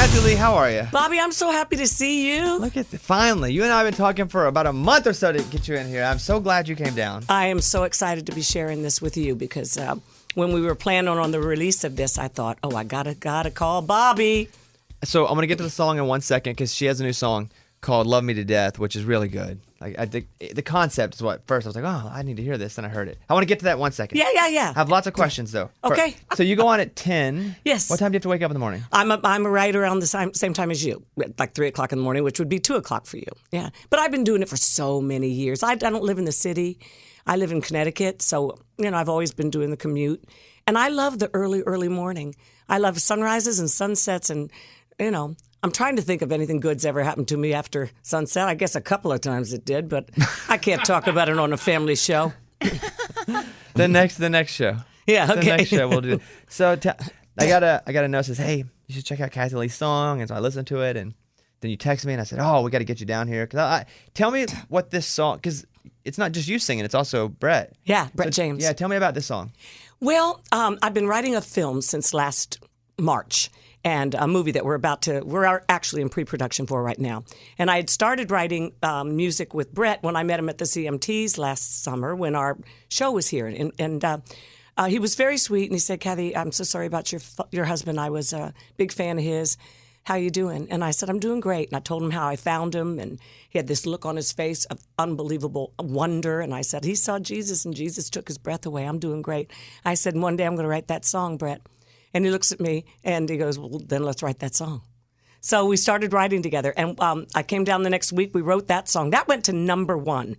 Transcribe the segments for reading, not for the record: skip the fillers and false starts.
Kathie Lee, how are you? Bobby, I'm so happy to see you. Look at finally. You and I have been talking for about a month or so to get you in here. I'm so glad you came down. I am so excited to be sharing this with you because when we were planning on the release of this, I thought, I gotta call Bobby. So I'm gonna get to the song in 1 second because she has a new song called "Love Me to Death," which is really good. Like I think the concept is what first I was like, oh, I need to hear this, and I heard it. I want to get to that in 1 second. Yeah. I have lots of questions though. Okay. So you go on at 10. Yes. What time do you have to wake up in the morning? I'm right around the same time as you, like 3 o'clock in the morning, which would be 2 o'clock for you. Yeah. But I've been doing it for so many years. I don't live in the city. I live in Connecticut, so I've always been doing the commute, and I love the early morning. I love sunrises and sunsets, and I'm trying to think of anything good's ever happened to me after sunset. I guess a couple of times it did, but I can't talk about it on a family show. The next show. Yeah, okay. The next show we'll do. So I got a note that says, hey, you should check out Kathie Lee's song, and so I listened to it, and then you text me, and I said, oh, we got to get you down here. Tell me what this song, because it's not just you singing, it's also Brett. Yeah, Brett James. Yeah, tell me about this song. Well, I've been writing a film since last March, and a movie that we're actually in pre-production for right now. And I had started writing music with Brett when I met him at the CMTs last summer when our show was here. And he was very sweet, and he said, Kathie, I'm so sorry about your husband. I was a big fan of his. How you doing? And I said, I'm doing great. And I told him how I found him, and he had this look on his face of unbelievable wonder. And I said, he saw Jesus, and Jesus took his breath away. I'm doing great. I said, one day I'm going to write that song, Brett. And he looks at me, and he goes, well, then let's write that song. So we started writing together, and I came down the next week. We wrote that song. That went to #1.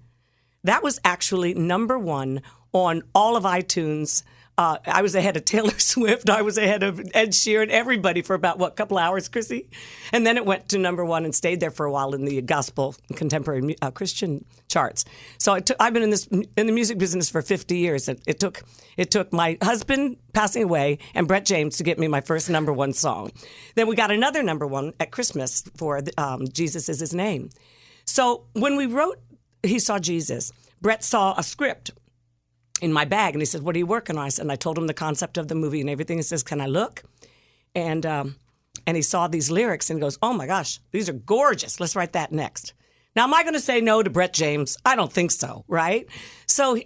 That was actually #1 on all of iTunes. I was ahead of Taylor Swift. I was ahead of Ed Sheeran, everybody for about, couple hours, Chrissy? And then it went to #1 and stayed there for a while in the gospel contemporary Christian charts. So I've been in the music business for 50 years. It took my husband passing away and Brett James to get me my first #1 song. Then we got another #1 at Christmas for Jesus Is His Name. So when we wrote He Saw Jesus, Brett saw a script in my bag, and he said, what are you working on? And I told him the concept of the movie and everything. He says, can I look? And he saw these lyrics, and he goes, oh my gosh, these are gorgeous. Let's write that next. Now, am I going to say no to Brett James? I don't think so, right? So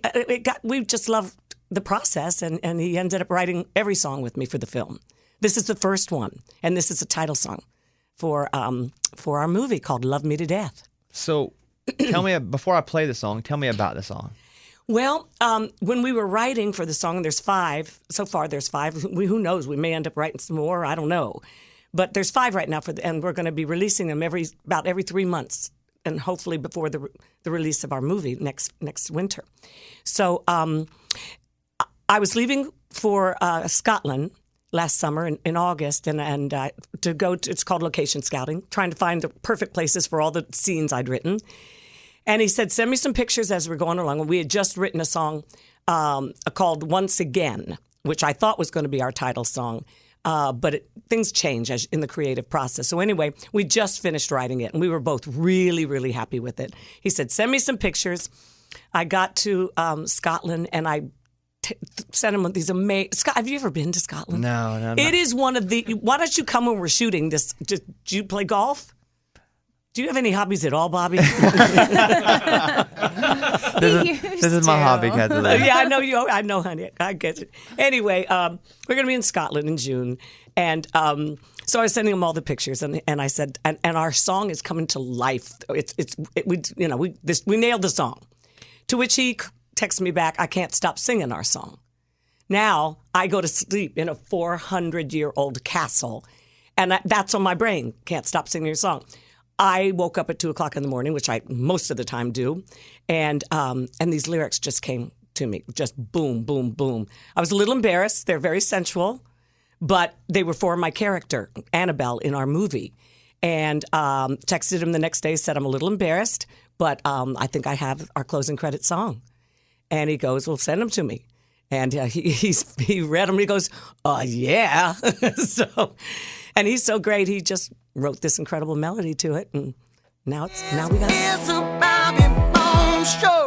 we just loved the process, and he ended up writing every song with me for the film. This is the first one, and this is a title song for our movie called Love Me to Death. So tell me, before I play the song, tell me about the song. Well, when we were writing for the song, there's 5. So far, there's 5. Who knows? We may end up writing some more. I don't know. But there's 5 right now, and we're going to be releasing them about every 3 months, and hopefully before the release of our movie next winter. So I was leaving for Scotland last summer in August, and to go to, it's called location scouting, trying to find the perfect places for all the scenes I'd written. And he said, send me some pictures as we're going along. We had just written a song called Once Again, which I thought was going to be our title song. But things change in the creative process. So anyway, we just finished writing it, and we were both really, really happy with it. He said, send me some pictures. I got to Scotland, and I sent him these amazing... Scott, have you ever been to Scotland? No. It is one of the... Why don't you come when we're shooting this? Do you play golf? Do you have any hobbies at all, Bobby? This is my hobby, Kathie Lee. Yeah, I know you. I know, honey. I get it. Anyway, we're going to be in Scotland in June, and so I was sending him all the pictures, and I said, and our song is coming to life. We nailed the song. To which he texted me back, I can't stop singing our song. Now I go to sleep in a 400-year-old castle, and that's on my brain. Can't stop singing your song. I woke up at 2 o'clock in the morning, which I most of the time do, and these lyrics just came to me, just boom, boom, boom. I was a little embarrassed. They're very sensual, but they were for my character, Annabelle, in our movie. And texted him the next day, said, I'm a little embarrassed, but I think I have our closing credit song. And he goes, well, send them to me. And he read them. He goes, yeah. And he's so great. He just wrote this incredible melody to it, and now we got it. It's a Bobby Bones show.